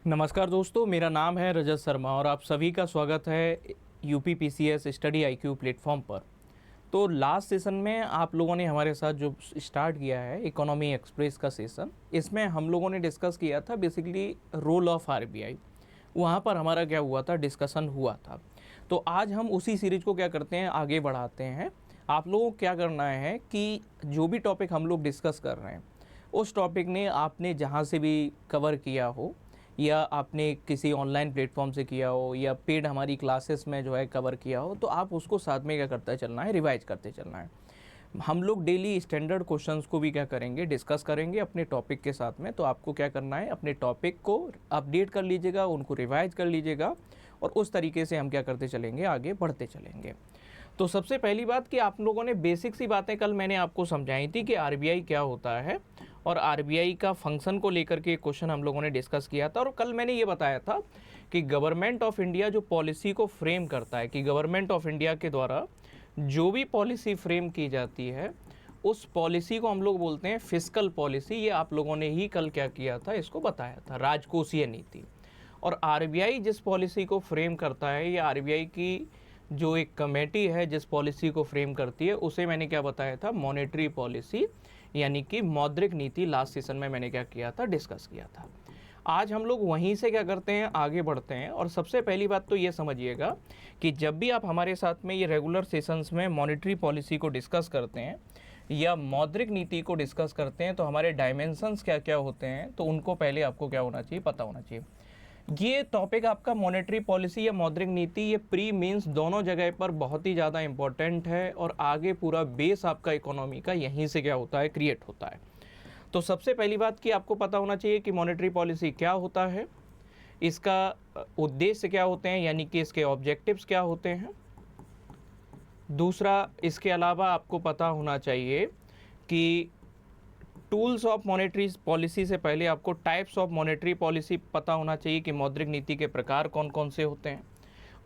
नमस्कार दोस्तों, मेरा नाम है रजत शर्मा और आप सभी का स्वागत है UP PCS study IQ platform पर। तो लास्ट सेशन में आप लोगों ने हमारे साथ जो स्टार्ट किया है इकोनॉमी एक्सप्रेस का सेशन, इसमें हम लोगों ने डिस्कस किया था बेसिकली रोल ऑफ आरबीआई। वहाँ पर हमारा क्या हुआ था, डिस्कशन हुआ था। तो आज हम उसी सीरीज को क्या करते हैं, आगे बढ़ाते हैं। आप लोगों को क्या करना है कि जो भी टॉपिक हम लोग डिस्कस कर रहे हैं उस टॉपिक ने आपने जहाँ से भी कवर किया हो, या आपने किसी ऑनलाइन प्लेटफॉर्म से किया हो, या पेड हमारी क्लासेस में जो है कवर किया हो, तो आप उसको साथ में क्या करते चलना है, रिवाइज करते चलना है। हम लोग डेली स्टैंडर्ड क्वेश्चंस को भी क्या करेंगे, डिस्कस करेंगे अपने टॉपिक के साथ में। तो आपको क्या करना है, अपने टॉपिक को अपडेट कर लीजिएगा, उनको रिवाइज कर लीजिएगा, और उस तरीके से हम क्या करते चलेंगे, आगे बढ़ते चलेंगे। तो सबसे पहली बात कि आप लोगों ने बेसिक सी बातें कल मैंने आपको समझाई थी कि आरबीआई क्या होता है, और आरबीआई का फंक्शन को लेकर के क्वेश्चन हम लोगों ने डिस्कस किया था। और कल मैंने ये बताया था कि गवर्नमेंट ऑफ इंडिया जो पॉलिसी को फ्रेम करता है, कि गवर्नमेंट ऑफ इंडिया के द्वारा जो भी पॉलिसी फ्रेम की जाती है उस पॉलिसी को हम लोग बोलते हैं फिस्कल पॉलिसी। ये आप लोगों ने ही कल क्या किया था, इसको बताया था, राजकोषीय नीति। और आरबीआई जिस पॉलिसी को फ्रेम करता है, ये आरबीआई की जो एक कमेटी है जिस पॉलिसी को फ्रेम करती है, उसे मैंने क्या बताया था, मॉनेटरी पॉलिसी यानी कि मौद्रिक नीति। लास्ट सेशन में मैंने क्या किया था, डिस्कस किया था। आज हम लोग वहीं से क्या करते हैं, आगे बढ़ते हैं। और सबसे पहली बात तो ये समझिएगा कि जब भी आप हमारे साथ में ये रेगुलर सेशंस में मॉनेटरी पॉलिसी को डिस्कस करते हैं या मौद्रिक नीति को डिस्कस करते हैं, तो हमारे डायमेंशंस क्या क्या होते हैं, तो उनको पहले आपको क्या होना चाहिए, पता होना चाहिए। ये टॉपिक आपका मॉनेटरी पॉलिसी या मौद्रिक नीति, ये प्री मीन्स दोनों जगह पर बहुत ही ज़्यादा इंपॉर्टेंट है, और आगे पूरा बेस आपका इकोनॉमी का यहीं से क्या होता है, क्रिएट होता है। तो सबसे पहली बात कि आपको पता होना चाहिए कि मॉनेटरी पॉलिसी क्या होता है, इसका उद्देश्य क्या होते हैं, यानी कि इसके ऑब्जेक्टिव्स क्या होते हैं। दूसरा, इसके अलावा आपको पता होना चाहिए कि टूल्स ऑफ मॉनेटरी पॉलिसी से पहले आपको टाइप्स ऑफ मॉनेटरी पॉलिसी पता होना चाहिए कि मौद्रिक नीति के प्रकार कौन कौन से होते हैं।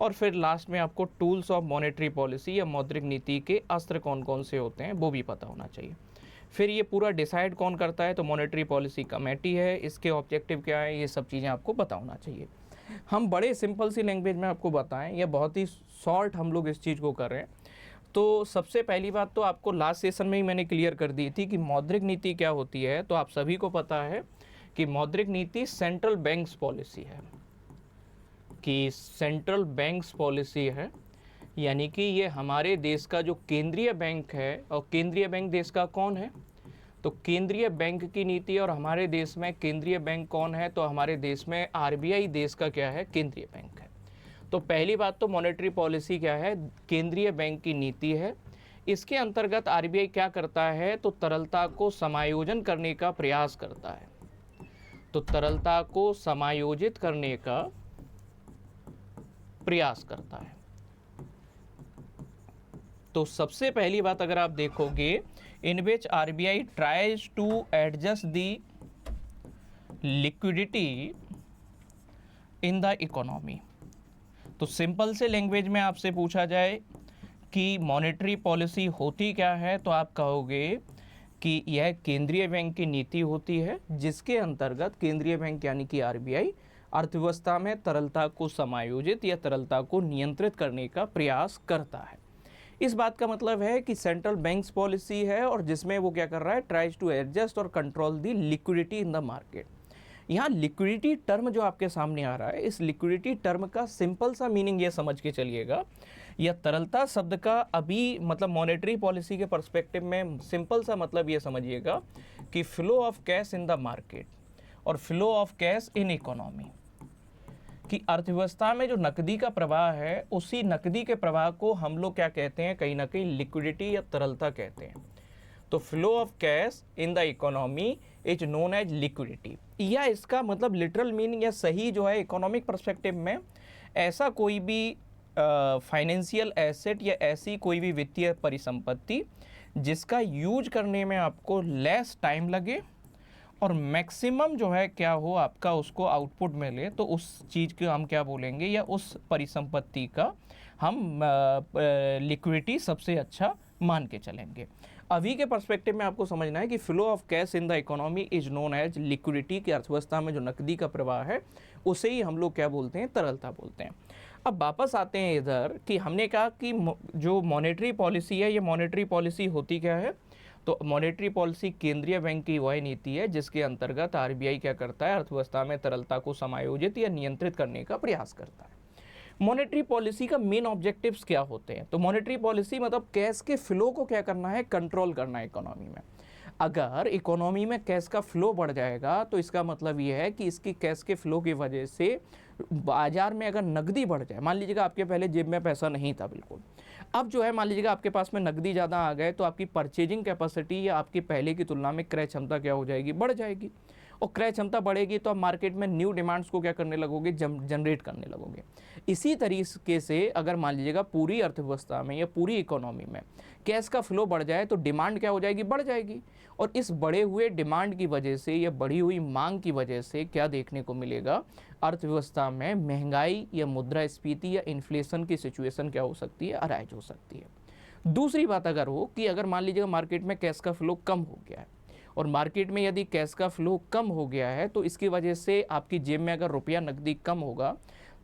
और फिर लास्ट में आपको टूल्स ऑफ मॉनेटरी पॉलिसी या मौद्रिक नीति के अस्त्र कौन कौन से होते हैं वो भी पता होना चाहिए। फिर ये पूरा डिसाइड कौन करता है, तो मॉनेटरी पॉलिसी कमेटी है, इसके ऑब्जेक्टिव क्या है, ये सब चीज़ें आपको पता होना चाहिए। हम बड़े सिंपल सी लैंग्वेज में आपको बताएं, या बहुत ही शॉर्ट हम लोग इस चीज़ को कर रहे हैं। तो सबसे पहली बात तो आपको लास्ट सेशन में ही मैंने क्लियर कर दी थी कि मौद्रिक नीति क्या होती है। तो आप सभी को पता है कि मौद्रिक नीति सेंट्रल बैंक्स पॉलिसी है, कि सेंट्रल बैंक्स पॉलिसी है, यानी कि ये हमारे देश का जो केंद्रीय बैंक है, और केंद्रीय बैंक देश का कौन है, तो केंद्रीय बैंक की नीति। और हमारे देश में केंद्रीय बैंक कौन है, तो हमारे देश में आरबीआई देश का क्या है, केंद्रीय बैंक है। तो पहली बात तो मॉनेटरी पॉलिसी क्या है, केंद्रीय बैंक की नीति है। इसके अंतर्गत आरबीआई क्या करता है, तो तरलता को समायोजन करने का प्रयास करता है। तो तरलता को समायोजित करने का प्रयास करता है। तो सबसे पहली बात अगर आप देखोगे, in which RBI tries to adjust the liquidity in the economy. तो सिंपल से लैंग्वेज में आपसे पूछा जाए कि मॉनेटरी पॉलिसी होती क्या है, तो आप कहोगे कि यह केंद्रीय बैंक की नीति होती है, जिसके अंतर्गत केंद्रीय बैंक यानी कि आरबीआई अर्थव्यवस्था में तरलता को समायोजित या तरलता को नियंत्रित करने का प्रयास करता है। इस बात का मतलब है कि सेंट्रल बैंक्स पॉलिसी है, और जिसमें वो क्या कर रहा है, ट्राइज टू एडजस्ट और control the liquidity in the market. यहाँ लिक्विडिटी टर्म जो आपके सामने आ रहा है, इस लिक्विडिटी टर्म का सिंपल सा मीनिंग ये समझ के चलिएगा, या तरलता शब्द का अभी मतलब मॉनेटरी पॉलिसी के पर्सपेक्टिव में सिंपल सा मतलब ये समझिएगा कि flow of cash in the market और flow of cash in economy, कि अर्थव्यवस्था में जो नकदी का प्रवाह है, उसी नकदी के प्रवाह को हम लोग क्या कहते हैं, कहीं ना कहीं लिक्विडिटी या तरलता कहते हैं। तो flow of cash in the economy is known as liquidity, या इसका मतलब लिटरल मीनिंग या सही जो है इकोनॉमिक पर्सपेक्टिव में, ऐसा कोई भी फाइनेंशियल एसेट या ऐसी कोई भी वित्तीय परिसंपत्ति जिसका यूज करने में आपको लेस टाइम लगे और मैक्सिमम जो है क्या हो आपका उसको आउटपुट मिले, तो उस चीज़ को हम क्या बोलेंगे, या उस परिसंपत्ति का हम लिक्विडिटी सबसे अच्छा मान के चलेंगे। अभी के पर्सपेक्टिव में आपको समझना है कि flow of cash in the economy is known as liquidity, की अर्थव्यवस्था में जो नकदी का प्रवाह है उसे ही हम लोग क्या बोलते हैं, तरलता बोलते हैं। अब वापस आते हैं इधर कि हमने कहा कि जो मॉनेटरी पॉलिसी है, ये मॉनेटरी पॉलिसी होती क्या है, तो मॉनेटरी पॉलिसी केंद्रीय बैंक की वह नीति है जिसके अंतर्गत आरबीआई क्या करता है, अर्थव्यवस्था में तरलता को समायोजित या नियंत्रित करने का प्रयास करता है। मॉनेटरी पॉलिसी का मेन ऑब्जेक्टिव्स क्या होते हैं, तो मॉनेटरी पॉलिसी मतलब कैश के फ्लो को क्या करना है, कंट्रोल करना है इकोनॉमी में। अगर इकोनॉमी में कैश का फ्लो बढ़ जाएगा तो इसका मतलब ये है कि इसकी कैश के फ्लो की वजह से बाजार में अगर नकदी बढ़ जाए, मान लीजिएगा आपके पहले जेब में पैसा नहीं था बिल्कुल, अब जो है मान लीजिएगा आपके पास में नकदी ज़्यादा आ गए, तो आपकी परचेजिंग कैपेसिटी या आपकी पहले की तुलना में क्रय क्षमता क्या हो जाएगी, बढ़ जाएगी। और क्रय क्षमता बढ़ेगी तो आप मार्केट में न्यू डिमांड्स को क्या करने लगोगे, जनरेट करने लगोगे। इसी तरीके से अगर मान लीजिएगा पूरी अर्थव्यवस्था में या पूरी इकोनॉमी में कैश का फ्लो बढ़ जाए तो डिमांड क्या हो जाएगी, बढ़ जाएगी। और इस बढ़े हुए डिमांड की वजह से या बढ़ी हुई मांग की वजह से क्या देखने को मिलेगा, अर्थव्यवस्था में महंगाई या मुद्रास्फीति या इन्फ्लेशन की सिचुएशन क्या हो सकती है, अराइज हो सकती है। दूसरी बात अगर हो कि अगर मान लीजिएगा मार्केट में कैश का फ्लो कम हो गया है, और मार्केट में यदि कैश का फ्लो कम हो गया है तो इसकी वजह से आपकी जेब में अगर रुपया नकदी कम होगा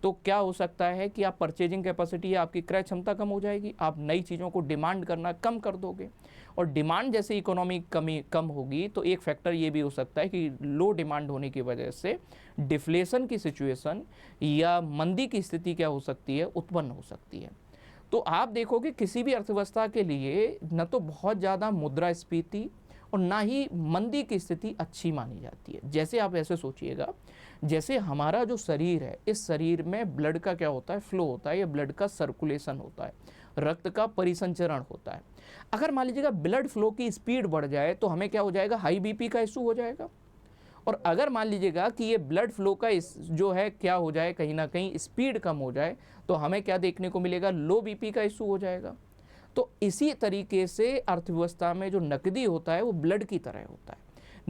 तो क्या हो सकता है कि आप परचेजिंग कैपेसिटी या आपकी क्रय क्षमता कम हो जाएगी, आप नई चीज़ों को डिमांड करना कम कर दोगे। और डिमांड जैसे इकोनॉमी कम होगी तो एक फैक्टर ये भी हो सकता है कि लो डिमांड होने की वजह से डिफ्लेशन की सिचुएशन या मंदी की स्थिति क्या हो सकती है, उत्पन्न हो सकती है। तो आप देखोगे किसी भी अर्थव्यवस्था के लिए न तो बहुत ज़्यादा मुद्रास्फीति और ना ही मंदी की स्थिति अच्छी मानी जाती है। जैसे आप ऐसे सोचिएगा, जैसे हमारा जो शरीर है, इस शरीर में ब्लड का क्या होता है, फ्लो होता है, या ब्लड का सर्कुलेशन होता है, रक्त का परिसंचरण होता है। अगर मान लीजिएगा ब्लड फ्लो की स्पीड बढ़ जाए तो हमें क्या हो जाएगा, हाई बीपी का इशू हो जाएगा। और अगर मान लीजिएगा कि ये ब्लड फ्लो का जो है क्या हो जाए, कहीं ना कहीं स्पीड कम हो जाए तो हमें क्या देखने को मिलेगा, लो बीपी का इशू हो जाएगा। तो इसी तरीके से अर्थव्यवस्था में जो नकदी होता है वो ब्लड की तरह होता है।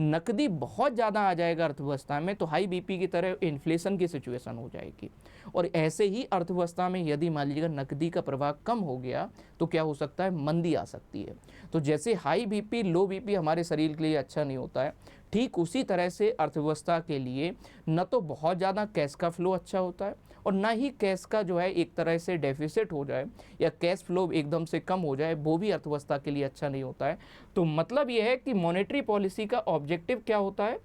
नकदी बहुत ज़्यादा आ जाएगा अर्थव्यवस्था में तो हाई बीपी की तरह इन्फ्लेशन की सिचुएशन हो जाएगी। और ऐसे ही अर्थव्यवस्था में यदि मान लीजिएगा नकदी का प्रवाह कम हो गया तो क्या हो सकता है, मंदी आ सकती है। तो जैसे हाई बीपी लो बीपी हमारे शरीर के लिए अच्छा नहीं होता है, ठीक उसी तरह से अर्थव्यवस्था के लिए न तो बहुत ज़्यादा कैश का फ्लो अच्छा होता है और ना ही कैश का जो है एक तरह से डेफिसिट हो जाए या कैश फ्लो एकदम से कम हो जाए, वो भी अर्थव्यवस्था के लिए अच्छा नहीं होता है। तो मतलब ये है कि मॉनेटरी पॉलिसी का ऑब्जेक्टिव क्या होता है,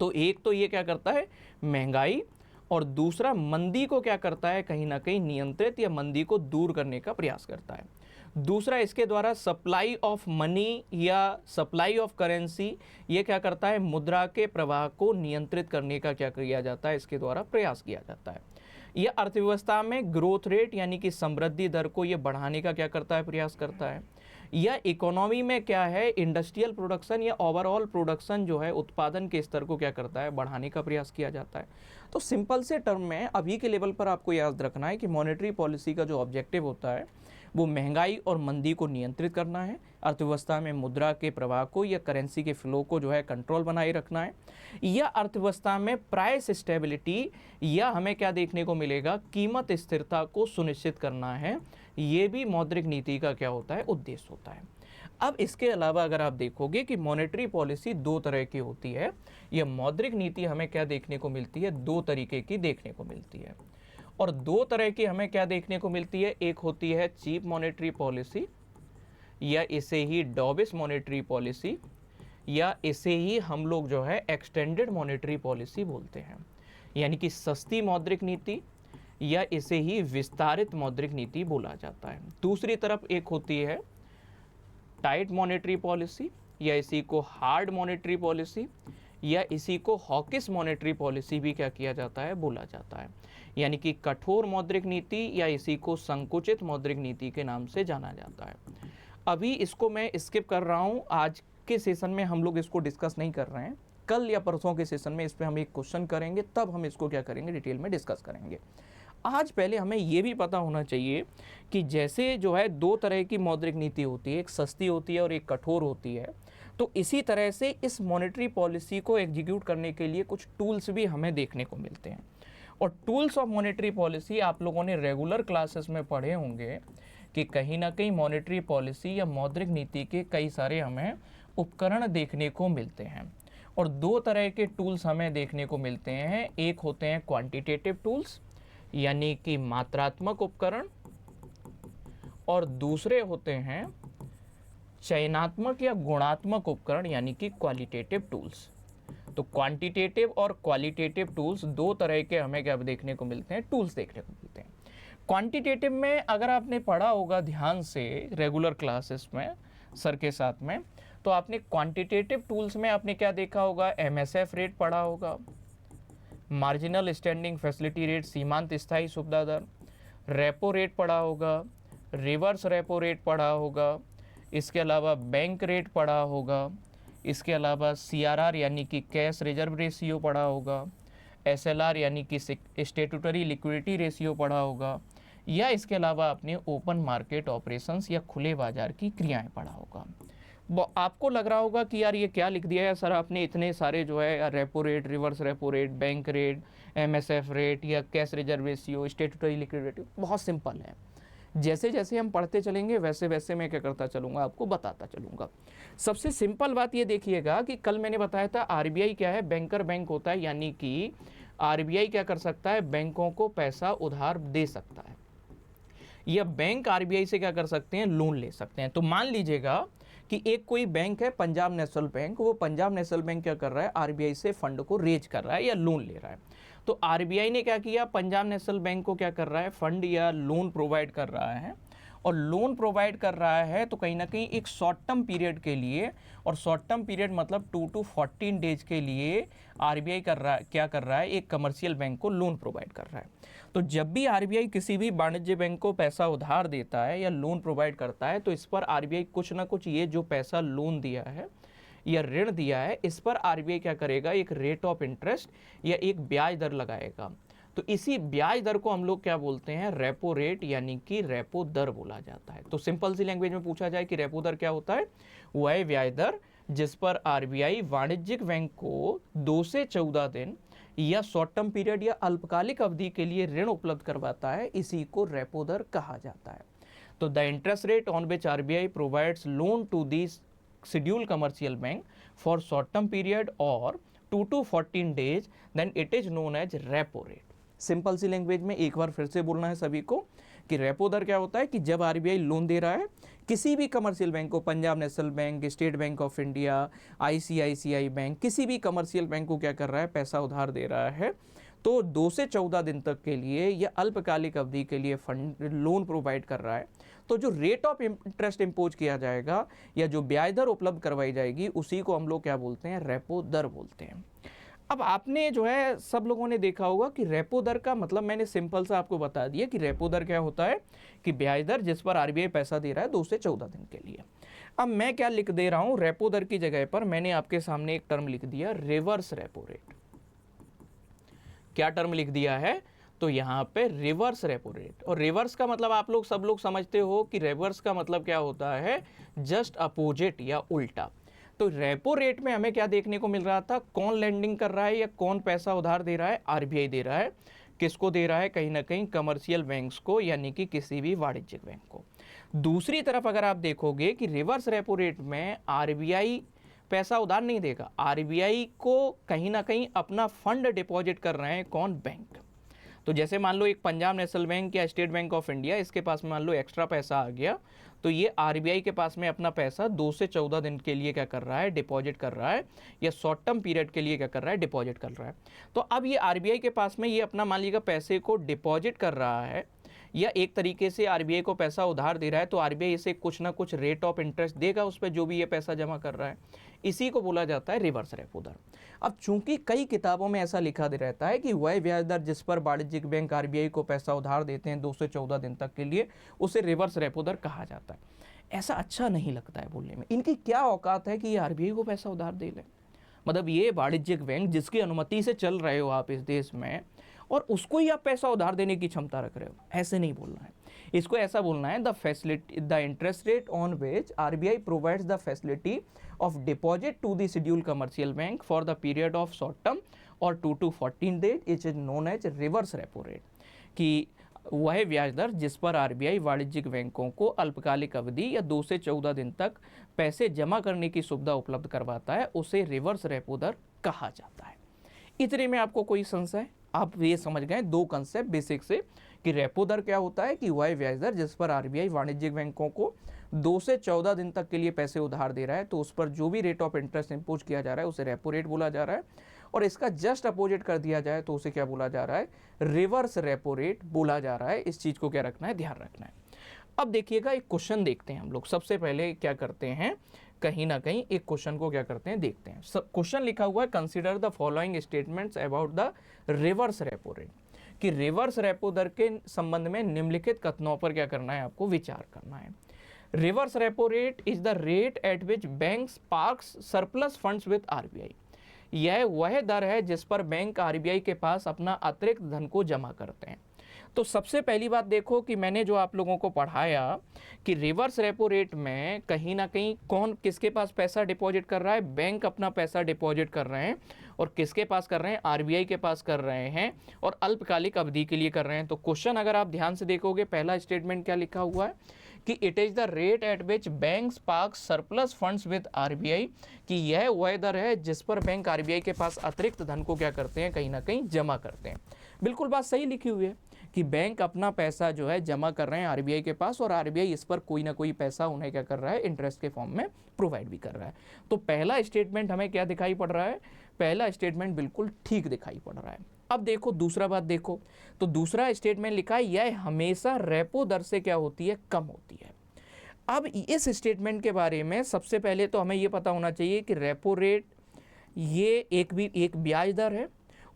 तो एक तो ये क्या करता है, महंगाई, और दूसरा मंदी को क्या करता है, कहीं ना कहीं नियंत्रित या मंदी को दूर करने का प्रयास करता है। दूसरा इसके द्वारा सप्लाई ऑफ मनी या सप्लाई ऑफ करेंसी, ये क्या करता है, मुद्रा के प्रवाह को नियंत्रित करने का क्या किया जाता है, इसके द्वारा प्रयास किया जाता है। यह अर्थव्यवस्था में ग्रोथ रेट यानी कि समृद्धि दर को ये बढ़ाने का क्या करता है, प्रयास करता है। यह इकोनॉमी में क्या है, इंडस्ट्रियल प्रोडक्शन या ओवरऑल प्रोडक्शन जो है उत्पादन के स्तर को क्या करता है, बढ़ाने का प्रयास किया जाता है। तो सिंपल से टर्म में अभी के लेवल पर आपको याद रखना है कि मॉनेटरी पॉलिसी का जो ऑब्जेक्टिव होता है वो महंगाई और मंदी को नियंत्रित करना है, अर्थव्यवस्था में मुद्रा के प्रवाह को या करेंसी के फ्लो को जो है कंट्रोल बनाए रखना है, या अर्थव्यवस्था में प्राइस स्टेबिलिटी या हमें क्या देखने को मिलेगा, कीमत स्थिरता को सुनिश्चित करना है। ये भी मौद्रिक नीति का क्या होता है, उद्देश्य होता है। अब इसके अलावा अगर आप देखोगे कि मॉनेटरी पॉलिसी दो तरह की होती है, यह मौद्रिक नीति हमें क्या देखने को मिलती है, दो तरीके की देखने को मिलती है। और दो तरह की हमें क्या देखने को मिलती है, एक होती है चीप मॉनेटरी पॉलिसी या इसे ही डॉबिस मॉनेटरी पॉलिसी, या इसे ही हम लोग जो है एक्सटेंडेड मॉनेटरी पॉलिसी बोलते हैं, यानी कि सस्ती मौद्रिक नीति या इसे ही विस्तारित मौद्रिक नीति बोला जाता है। दूसरी तरफ एक होती है टाइट मॉनेटरी पॉलिसी या इसी को हार्ड मॉनेटरी पॉलिसी या इसी को हॉकिश मॉनेटरी पॉलिसी भी क्या किया जाता है, बोला जाता है, यानी कि कठोर मौद्रिक नीति या इसी को संकुचित मौद्रिक नीति के नाम से जाना जाता है। अभी इसको मैं स्किप कर रहा हूँ, आज के सेशन में हम लोग इसको डिस्कस नहीं कर रहे हैं, कल या परसों के सेशन में इस पर हम एक क्वेश्चन करेंगे, तब हम इसको क्या करेंगे, डिटेल में डिस्कस करेंगे। आज पहले हमें ये भी पता होना चाहिए कि जैसे जो है दो तरह की मौद्रिक नीति होती है, एक सस्ती होती है और एक कठोर होती है, तो इसी तरह से इस मॉनेटरी पॉलिसी को एग्जीक्यूट करने के लिए कुछ टूल्स भी हमें देखने को मिलते हैं। और टूल्स ऑफ मॉनेटरी पॉलिसी आप लोगों ने रेगुलर क्लासेस में पढ़े होंगे कि कहीं ना कहीं मॉनेटरी पॉलिसी या मौद्रिक नीति के कई सारे हमें उपकरण देखने को मिलते हैं। और दो तरह के टूल्स हमें देखने को मिलते हैं, एक होते हैं क्वांटिटेटिव टूल्स यानी कि मात्रात्मक उपकरण, और दूसरे होते हैं चयनात्मक या गुणात्मक उपकरण यानी कि क्वालिटेटिव टूल्स। तो क्वांटिटेटिव और क्वालिटेटिव टूल्स दो तरह के हमें क्या देखने को मिलते हैं, टूल्स देखने को मिलते हैं। क्वांटिटेटिव में अगर आपने पढ़ा होगा ध्यान से रेगुलर क्लासेस में सर के साथ में, तो आपने क्वांटिटेटिव टूल्स में आपने क्या देखा होगा, MSF रेट पढ़ा होगा, मार्जिनल स्टैंडिंग फैसिलिटी रेट सीमांत स्थायी सुविधा दर, रेपो रेट पढ़ा होगा, रिवर्स रेपो रेट पढ़ा होगा, इसके अलावा बैंक रेट पढ़ा होगा, इसके अलावा CRR यानी कि कैश रिजर्व रेशियो पढ़ा होगा, SLR यानी कि स्टेटूटरी लिक्विडिटी रेशियो पढ़ा होगा, या इसके अलावा आपने ओपन मार्केट ऑपरेशंस या खुले बाजार की क्रियाएं पढ़ा होगा। आपको लग रहा होगा कि यार ये क्या लिख दिया है सर आपने, इतने सारे जो है repo rate, reverse repo rate, bank rate, MSF rate या cash reserve ratio, statutory liquidity. बहुत सिंपल है, जैसे जैसे हम पढ़ते चलेंगे वैसे वैसे मैं क्या करता चलूँगा, आपको बताता चलूँगा। सबसे सिंपल बात ये देखिएगा कि कल मैंने बताया था RBI क्या है, बैंकर बैंक होता है, यानी कि RBI क्या कर सकता है, बैंकों को पैसा उधार दे सकता है, या बैंक RBI से क्या कर सकते हैं, लोन ले सकते हैं। तो मान लीजिएगा कि एक कोई बैंक है पंजाब नेशनल बैंक, वो पंजाब नेशनल बैंक क्या कर रहा है, RBI से फंड को रेज कर रहा है या लोन ले रहा है। तो RBI ने क्या किया, पंजाब नेशनल बैंक को क्या कर रहा है, फंड या लोन प्रोवाइड कर रहा है, और लोन प्रोवाइड कर रहा है तो कहीं ना कहीं एक शॉर्ट टर्म पीरियड के लिए, और शॉर्ट टर्म पीरियड मतलब 2 to 14 डेज के लिए RBI कर रहा है, क्या कर रहा है, एक कमर्शियल बैंक को लोन प्रोवाइड कर रहा है। तो जब भी RBI किसी भी वाणिज्य बैंक को पैसा उधार देता है या लोन प्रोवाइड करता है, तो इस पर RBI कुछ ना कुछ ये जो पैसा लोन दिया है या ऋण दिया है, इस पर RBI क्या करेगा, एक रेट ऑफ इंटरेस्ट या एक ब्याज दर लगाएगा। तो इसी ब्याज दर को हम लोग क्या बोलते हैं, रेपो रेट यानी कि रेपो दर बोला जाता है। तो सिंपल सी लैंग्वेज में पूछा जाए कि रेपो दर क्या होता है, वह ब्याज दर जिस पर RBI वाणिज्यिक बैंक को 2 से 14 दिन या शॉर्ट टर्म पीरियड या अल्पकालिक अवधि के लिए ऋण उपलब्ध करवाता है, इसी को रेपो दर कहा जाता है। तो the interest rate on which RBI provides loan to this scheduled commercial bank for short term period or 2 to 14 days, then it is known as repo rate। Simple सी लैंग्वेज में एक बार फिर से बोलना है सभी को कि रेपो दर क्या होता है कि जब RBI लोन दे रहा है किसी भी कमर्शियल बैंक को, Punjab national bank, state bank of India, ICICI bank, किसी भी कमर्शियल बैंक को क्या कर रहा है, पैसा उधार दे रहा है, तो 2 से 14 दिन तक के लिए या अल्पकालिक अवधि के लिए फंड लोन प्रोवाइड कर रहा है, तो जो रेट ऑफ इंटरेस्ट इम्पोज किया जाएगा या जो ब्याज दर उपलब्ध करवाई जाएगी, उसी को हम लोग क्या बोलते हैं, रेपो दर बोलते हैं। अब आपने जो है सब लोगों ने देखा होगा कि रेपो दर का मतलब मैंने सिंपल सा आपको बता दिया कि रेपो दर क्या होता है कि ब्याज दर जिस पर RBI पैसा दे रहा है 2 से 14 दिन के लिए। अब मैं क्या लिख दे रहा हूं, रेपो दर की जगह पर मैंने आपके सामने एक टर्म लिख दिया, रिवर्स रेपो रेट। क्या टर्म लिख दिया है, तो यहाँ पे रिवर्स रेपो रेट। और रिवर्स का मतलब आप लोग सब लोग समझते हो कि रिवर्स का मतलब क्या होता है, जस्ट अपोजिट या उल्टा। तो रेपो रेट में हमें क्या देखने को मिल रहा था, कौन लेंडिंग कर रहा है या कौन पैसा उधार दे रहा है, RBI दे रहा है। किसको दे रहा है, कहीं ना कहीं कमर्शियल बैंक्स को, यानी कि किसी भी वाणिज्यिक बैंक को। दूसरी तरफ अगर आप देखोगे कि रिवर्स रेपो रेट में RBI पैसा उधार नहीं देगा, RBI को कहीं ना कहीं अपना फंड डिपॉजिट कर रहे हैं, कौन, बैंक। तो जैसे मान लो एक पंजाब नेशनल बैंक या स्टेट बैंक ऑफ इंडिया, इसके पास में मान लो एक्स्ट्रा पैसा आ गया, तो ये RBI के पास में अपना पैसा 2 से 14 दिन के लिए क्या कर रहा है, डिपॉजिट कर रहा है, या शॉर्ट टर्म पीरियड के लिए क्या कर रहा है, डिपॉजिट कर रहा है। तो अब ये RBI के पास में ये अपना मान लीजिएगा पैसे को डिपॉजिट कर रहा है, या एक तरीके से RBI को पैसा उधार दे रहा है, तो RBI इसे कुछ ना कुछ रेट ऑफ इंटरेस्ट देगा उस पर जो भी ये पैसा जमा कर रहा है, इसी को बोला जाता है रिवर्स रेपो दर। अब चूंकि कई किताबों में ऐसा लिखा रहता है कि वह ब्याज दर जिस पर वाणिज्यिक बैंक RBI को पैसा उधार देते हैं 2 से 14 दिन तक के लिए, उसे रिवर्स रेपो दर कहा जाता है। ऐसा अच्छा नहीं लगता है बोलने में, इनकी क्या औकात है कि ये RBI को पैसा उधार दे ले। मतलब ये वाणिज्यिक बैंक जिसकी अनुमति से चल रहे हो आप इस देश में, और उसको ही आप पैसा उधार देने की क्षमता रख रहे हो, ऐसे नहीं बोलना है। इसको ऐसा बोलना है, the facility, the interest rate on which RBI provides the facility of deposit to the scheduled commercial bank for the period of short term और 2 to 14 days is known as reverse repo rate. कि वह ब्याज दर जिस पर RBI वाणिज्यिक बैंकों को अल्पकालिक अवधि या 2 से 14 दिन तक पैसे जमा करने की सुविधा उपलब्ध करवाता है, उसे रिवर्स रेपो दर कहा जाता है। इतने में आपको कोई संशय? आप ये समझ गए दो कंसेप्ट बेसिक से कि रेपो दर क्या होता है, कि वह ब्याज दर जिस पर आरबीआई वाणिज्यिक बैंकों को 2 से 14 दिन तक के लिए पैसे उधार दे रहा है, तो उस पर जो भी रेट ऑफ इंटरेस्ट इंपोज किया जा रहा है उसे रेपो रेट बोला जा रहा है, और इसका जस्ट अपोजिट कर दिया जाए तो उसे क्या बोला जा रहा है, रिवर्स रेपो रेट बोला जा रहा है। इस चीज को क्या रखना है, ध्यान रखना है। अब देखिएगा एक क्वेश्चन देखते हैं हम लोग। सबसे पहले क्या करते हैं, कहीं ना कहीं एक क्वेश्चन को क्या करते हैं देखते हैं। क्वेश्चन लिखा हुआ है, consider the following statements about the reverse repo rate, कि रिवर्स रेपो दर के संबंध में निम्नलिखित कथनों पर क्या करना है, आपको विचार करना है। Reverse repo rate is the rate at which banks parks surplus funds with RBI. यह वह दर है जिस पर बैंक आरबीआई के पास अपना अतिरिक्त धन को जमा करते हैं। तो सबसे पहली बात देखो कि मैंने जो आप लोगों को पढ़ाया कि रिवर्स रेपो रेट में कहीं ना कहीं कौन किसके पास पैसा डिपॉजिट कर रहा है, बैंक अपना पैसा डिपॉजिट कर रहे हैं, और किसके पास कर रहे हैं, आरबीआई के पास कर रहे हैं, और अल्पकालिक अवधि के लिए कर रहे हैं। तो क्वेश्चन अगर आप ध्यान से देखोगे, पहला स्टेटमेंट क्या लिखा हुआ है कि it is the rate at which banks park surplus funds with RBI, कि यह वह दर है जिस पर बैंक आरबीआई के पास अतिरिक्त धन को क्या करते हैं, कहीं ना कहीं जमा करते हैं। बिल्कुल बात सही लिखी हुई है कि बैंक अपना पैसा जो है जमा कर रहे हैं आरबीआई के पास, और आरबीआई इस पर कोई ना कोई पैसा उन्हें क्या कर रहा है, इंटरेस्ट के फॉर्म में प्रोवाइड भी कर रहा है। तो पहला स्टेटमेंट हमें क्या दिखाई पड़ रहा है, पहला स्टेटमेंट बिल्कुल ठीक दिखाई पड़ रहा है। अब देखो दूसरा बात देखो, तो दूसरा स्टेटमेंट लिखा है यह हमेशा रेपो दर से क्या होती है, कम होती है। अब इस स्टेटमेंट के बारे में सबसे पहले तो हमें यह पता होना चाहिए कि रेपो रेट ये एक ब्याज दर है,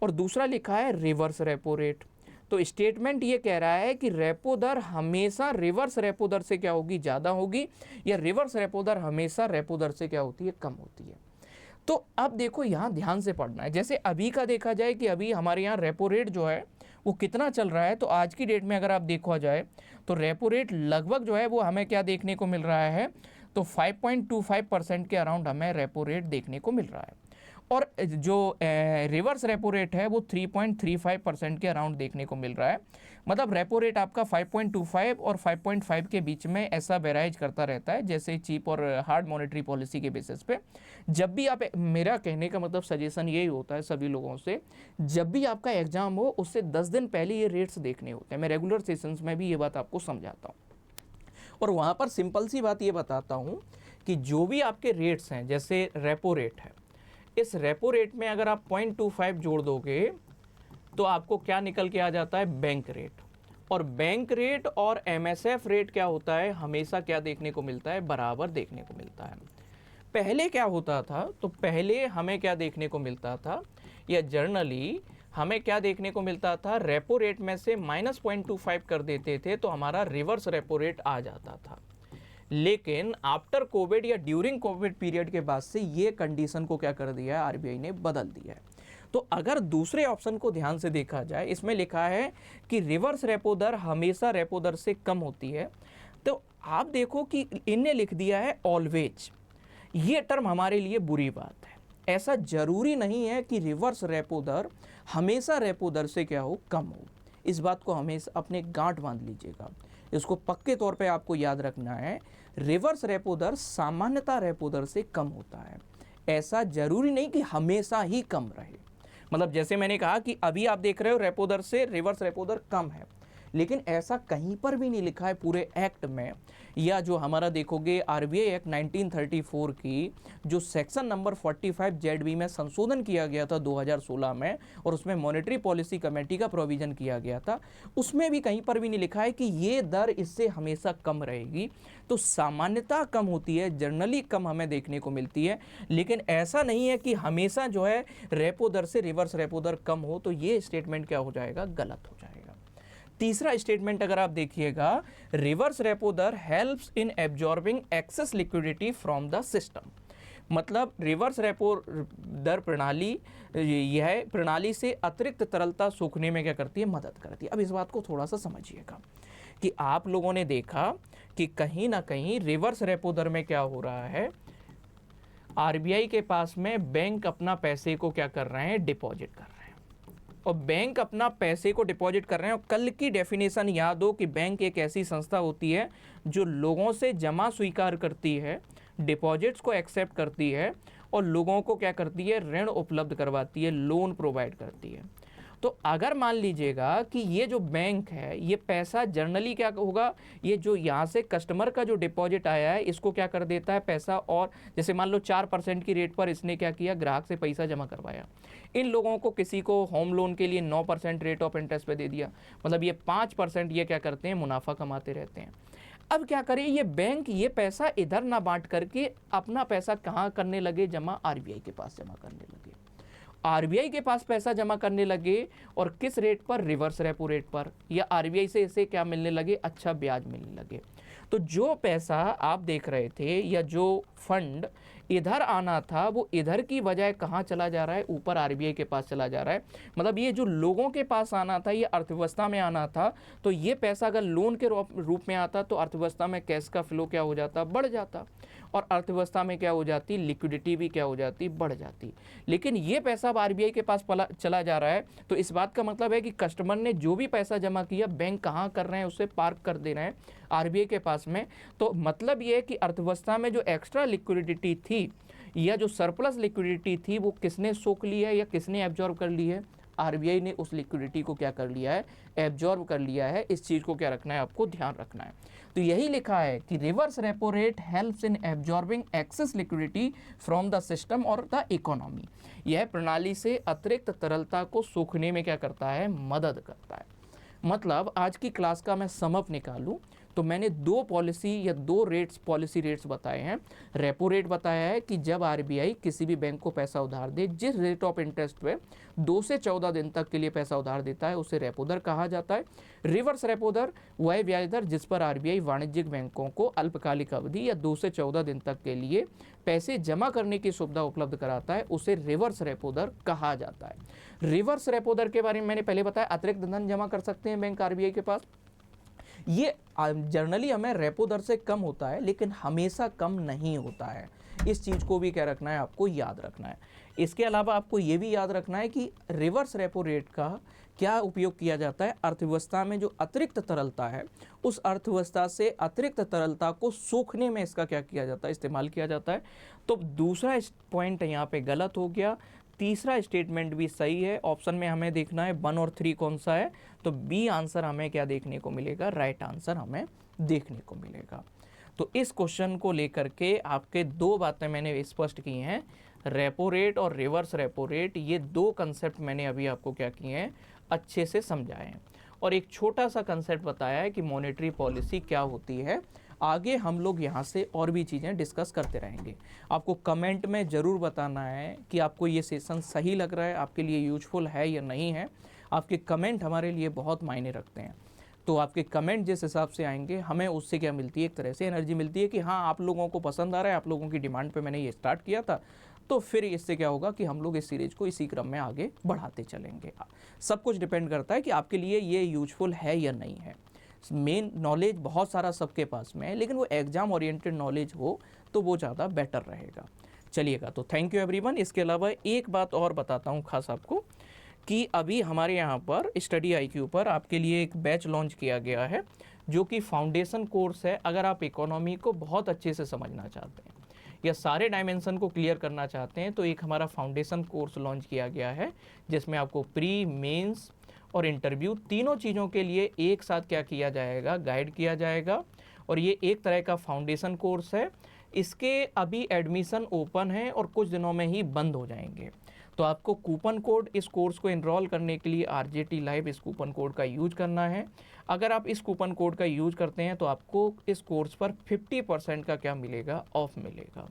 और दूसरा लिखा है रिवर्स रेपो रेट। तो स्टेटमेंट ये कह रहा है कि रेपो दर हमेशा रिवर्स रेपो दर से क्या होगी, ज़्यादा होगी, या रिवर्स रेपो दर हमेशा रेपो दर से क्या होती है, कम होती है। तो अब देखो यहाँ ध्यान से पढ़ना है। जैसे अभी का देखा जाए कि अभी हमारे यहाँ रेपो रेट जो है वो कितना चल रहा है, तो आज की डेट में अगर आप देखा जाए तो रेपो रेट लगभग जो है वो हमें क्या देखने को मिल रहा है, तो 5.25% के अराउंड हमें रेपो रेट देखने को मिल रहा है, और जो रिवर्स रेपो रेट है वो 3.35% के अराउंड देखने को मिल रहा है। मतलब रेपो रेट आपका 5.25 और 5.5 के बीच में ऐसा वेराइज करता रहता है, जैसे चीप और हार्ड मॉनेटरी पॉलिसी के बेसिस पे। जब भी आप, मेरा कहने का मतलब सजेशन यही होता है सभी लोगों से, जब भी आपका एग्जाम हो उससे 10 दिन पहले ये रेट्स देखने होते हैं। मैं रेगुलर सेशंस में भी ये बात आपको समझाता हूँ, और वहाँ पर सिंपल सी बात ये बताता हूँ कि जो भी आपके रेट्स हैं, जैसे रेपो रेट है, इस रेपो रेट में अगर आप 0.25 जोड़ दोगे तो आपको क्या निकल के आ जाता है, बैंक रेट। और बैंक रेट और एमएसएफ रेट क्या होता है, हमेशा क्या देखने को मिलता है, बराबर देखने को मिलता है। पहले क्या होता था, तो पहले हमें क्या देखने को मिलता था, या जर्नली हमें क्या देखने को मिलता था, रेपो रेट में से -0.25 कर देते थे तो हमारा रिवर्स रेपो रेट आ जाता था। लेकिन आफ्टर कोविड या ड्यूरिंग कोविड पीरियड के बाद से ये कंडीशन को क्या कर दिया है, आरबीआई ने बदल दिया है। तो अगर दूसरे ऑप्शन को ध्यान से देखा जाए, इसमें लिखा है कि रिवर्स रेपो दर हमेशा रेपो दर से कम होती है, तो आप देखो कि इनने लिख दिया है ऑलवेज। ये टर्म हमारे लिए बुरी बात है। ऐसा जरूरी नहीं है कि रिवर्स रेपो दर हमेशा रेपो दर से क्या हो, कम हो। इस बात को हमेशा अपने गांठ बांध लीजिएगा, इसको पक्के तौर पे आपको याद रखना है। रिवर्स रेपो दर सामान्यतः रेपो दर से कम होता है, ऐसा जरूरी नहीं कि हमेशा ही कम रहे। मतलब जैसे मैंने कहा कि अभी आप देख रहे हो रेपो दर से रिवर्स रेपो दर कम है, लेकिन ऐसा कहीं पर भी नहीं लिखा है पूरे एक्ट में, या जो हमारा देखोगे आरबीआई एक्ट 1934 की जो सेक्शन नंबर 45 जेड में संशोधन किया गया था 2016 में, और उसमें मॉनेटरी पॉलिसी कमेटी का प्रोविजन किया गया था, उसमें भी कहीं पर भी नहीं लिखा है कि ये दर इससे हमेशा कम रहेगी। तो सामान्यतः कम होती है, जनरली कम हमें देखने को मिलती है, लेकिन ऐसा नहीं है कि हमेशा जो है रेपो दर से रिवर्स रेपो दर कम हो। तो ये स्टेटमेंट क्या हो जाएगा, गलत हो जाएगा। तीसरा स्टेटमेंट अगर आप देखिएगा, रिवर्स रेपो दर helps in absorbing excess liquidity from the system. मतलब रिवर्स रेपो दर प्रणाली, यह प्रणाली से अतिरिक्त तरलता सोखने में क्या करती है, मदद करती है। अब इस बात को थोड़ा सा समझिएगा कि आप लोगों ने देखा कि कहीं ना कहीं रिवर्स रेपो दर में क्या हो रहा है, आरबीआई के पास में बैंक अपना पैसे को क्या कर रहे हैं, डिपॉजिट कर रहे हैं। और बैंक अपना पैसे को डिपॉजिट कर रहे हैं। और कल की डेफिनेशन याद हो कि बैंक एक ऐसी संस्था होती है जो लोगों से जमा स्वीकार करती है, डिपॉजिट्स को एक्सेप्ट करती है और लोगों को क्या करती है, ऋण उपलब्ध करवाती है, लोन प्रोवाइड करती है। तो अगर मान लीजिएगा कि ये जो बैंक है, ये पैसा जनरली क्या होगा, ये जो यहाँ से कस्टमर का जो डिपॉजिट आया है इसको क्या कर देता है पैसा, और जैसे मान लो 4% की रेट पर इसने क्या किया, ग्राहक से पैसा जमा करवाया। इन लोगों को किसी को होम लोन के लिए 9% रेट ऑफ इंटरेस्ट पे दे दिया, मतलब ये 5% ये क्या करते हैं, मुनाफा कमाते रहते हैं। अब क्या करें, ये बैंक ये पैसा इधर ना बांट करके अपना पैसा कहाँ करने लगे, जमा आरबीआई के पास जमा करने लगे। आरबीआई के पास पैसा जमा करने लगे और किस रेट पर, रिवर्स रेपो रेट पर, या आरबीआई से इसे क्या मिलने लगे, अच्छा ब्याज मिलने लगे। तो जो पैसा आप देख रहे थे या जो फंड इधर आना था वो इधर की बजाय कहाँ चला जा रहा है, ऊपर आरबीआई के पास चला जा रहा है। मतलब ये जो लोगों के पास आना था, ये अर्थव्यवस्था में आना था, तो ये पैसा अगर लोन के रूप में आता तो अर्थव्यवस्था में कैश का फ्लो क्या हो जाता, बढ़ जाता, और अर्थव्यवस्था में क्या हो जाती, लिक्विडिटी भी क्या हो जाती, बढ़ जाती। लेकिन ये पैसा अब आरबीआई के पास चला जा रहा है, तो इस बात का मतलब है कि कस्टमर ने जो भी पैसा जमा किया बैंक कहाँ कर रहे हैं, उसे पार्क कर दे रहे हैं आरबीआई के पास में। तो मतलब ये है कि अर्थव्यवस्था में जो एक्स्ट्रा लिक्विडिटी थी या जो सरप्लस लिक्विडिटी थी वो किसने सोख ली है या किसने एब्जॉर्ब कर ली है, आरबीआई ने उस लिक्विडिटी को क्या कर लिया है, एब्जॉर्ब कर लिया है। इस चीज़ को क्या रखना है, आपको ध्यान रखना है। तो यही लिखा है कि reverse repo rate helps in absorbing excess liquidity from the system और द इकोनॉमी। यह प्रणाली से अतिरिक्त तरलता को सोखने में क्या करता है, मदद करता है। मतलब आज की क्लास का मैं समअप निकालूं तो मैंने दो पॉलिसी या दो रेट्स, पॉलिसी रेट्स बताए हैं। रेपो रेट बताया है कि जब आरबीआई किसी भी बैंक को पैसा उधार दे, जिस रेट ऑफ इंटरेस्ट पे 2 से 14 दिन तक के लिए पैसा उधार देता है उसे रेपो दर कहा जाता है। रिवर्स रेपो दर वह ब्याज दर जिस पर आरबीआई वाणिज्यिक बैंकों को अल्पकालिक अवधि या 2 से 14 दिन तक के लिए पैसे जमा करने की सुविधा उपलब्ध कराता है, उसे रिवर्स रेपो दर कहा जाता है। रिवर्स रेपो दर के बारे में मैंने पहले बताया, अतिरिक्त धन जमा कर सकते हैं बैंक आरबीआई के पास। ये जनरली हमें रेपो दर से कम होता है लेकिन हमेशा कम नहीं होता है। इस चीज़ को भी क्या रखना है, आपको याद रखना है। इसके अलावा आपको ये भी याद रखना है कि रिवर्स रेपो रेट का क्या उपयोग किया जाता है, अर्थव्यवस्था में जो अतिरिक्त तरलता है उस अर्थव्यवस्था से अतिरिक्त तरलता को सोखने में इसका क्या किया जाता है, इस्तेमाल किया जाता है। तो दूसरा पॉइंट यहाँ पे गलत हो गया, तीसरा स्टेटमेंट भी सही है। ऑप्शन में हमें देखना है 1 और 3 कौन सा है, तो बी आंसर हमें क्या देखने को मिलेगा, राइट आंसर हमें देखने को मिलेगा। तो इस क्वेश्चन को लेकर के आपके दो बातें मैंने स्पष्ट की हैं, रेपो रेट और रिवर्स रेपो रेट, ये दो कंसेप्ट मैंने अभी आपको क्या किए हैं, अच्छे से समझाए हैं। और एक छोटा सा कंसेप्ट बताया है कि मॉनेटरी पॉलिसी क्या होती है। आगे हम लोग यहाँ से और भी चीज़ें डिस्कस करते रहेंगे। आपको कमेंट में ज़रूर बताना है कि आपको ये सेशन सही लग रहा है, आपके लिए यूजफुल है या नहीं है। आपके कमेंट हमारे लिए बहुत मायने रखते हैं। तो आपके कमेंट जिस हिसाब से आएंगे हमें उससे क्या मिलती है, एक तरह से एनर्जी मिलती है कि हाँ आप लोगों को पसंद आ रहा है, आप लोगों की डिमांड पे मैंने ये स्टार्ट किया था। तो फिर इससे क्या होगा कि हम लोग इस सीरीज को इसी क्रम में आगे बढ़ाते चलेंगे। सब कुछ डिपेंड करता है कि आपके लिए ये यूजफुल है या नहीं है। मेन नॉलेज बहुत सारा सबके पास में है लेकिन वो एग्जाम ओरिएंटेड नॉलेज हो तो वो ज़्यादा बेटर रहेगा। चलिएगा, तो थैंक यू एवरीवन। इसके अलावा एक बात और बताता हूँ खास आपको कि अभी हमारे यहाँ पर स्टडी आईक्यू पर आपके लिए एक बैच लॉन्च किया गया है जो कि फाउंडेशन कोर्स है। अगर आप इकोनॉमी को बहुत अच्छे से समझना चाहते हैं या सारे डायमेंशन को क्लियर करना चाहते हैं तो एक हमारा फाउंडेशन कोर्स लॉन्च किया गया है जिसमें आपको प्री, मेंस और इंटरव्यू तीनों चीज़ों के लिए एक साथ क्या किया जाएगा, गाइड किया जाएगा। और ये एक तरह का फाउंडेशन कोर्स है। इसके अभी एडमिशन ओपन है और कुछ दिनों में ही बंद हो जाएंगे। तो आपको कूपन कोड इस कोर्स को इनरोल करने के लिए RJT लाइव इस कूपन कोड का यूज करना है। अगर आप इस कूपन कोड का यूज करते हैं तो आपको इस कोर्स पर 50% का क्या मिलेगा, ऑफ मिलेगा।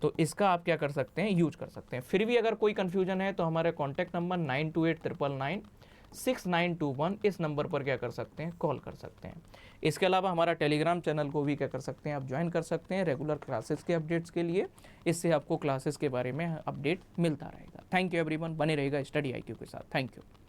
तो इसका आप क्या कर सकते हैं, यूज कर सकते हैं। फिर भी अगर कोई कन्फ्यूजन है तो हमारे कॉन्टैक्ट नंबर 9289996921 इस नंबर पर क्या कर सकते हैं, कॉल कर सकते हैं। इसके अलावा हमारा टेलीग्राम चैनल को भी क्या कर सकते हैं, आप ज्वाइन कर सकते हैं रेगुलर क्लासेस के अपडेट्स के लिए। इससे आपको क्लासेस के बारे में अपडेट मिलता रहेगा। थैंक यू एवरीवन, बने रहेगा स्टडी आईक्यू के साथ। Thank you.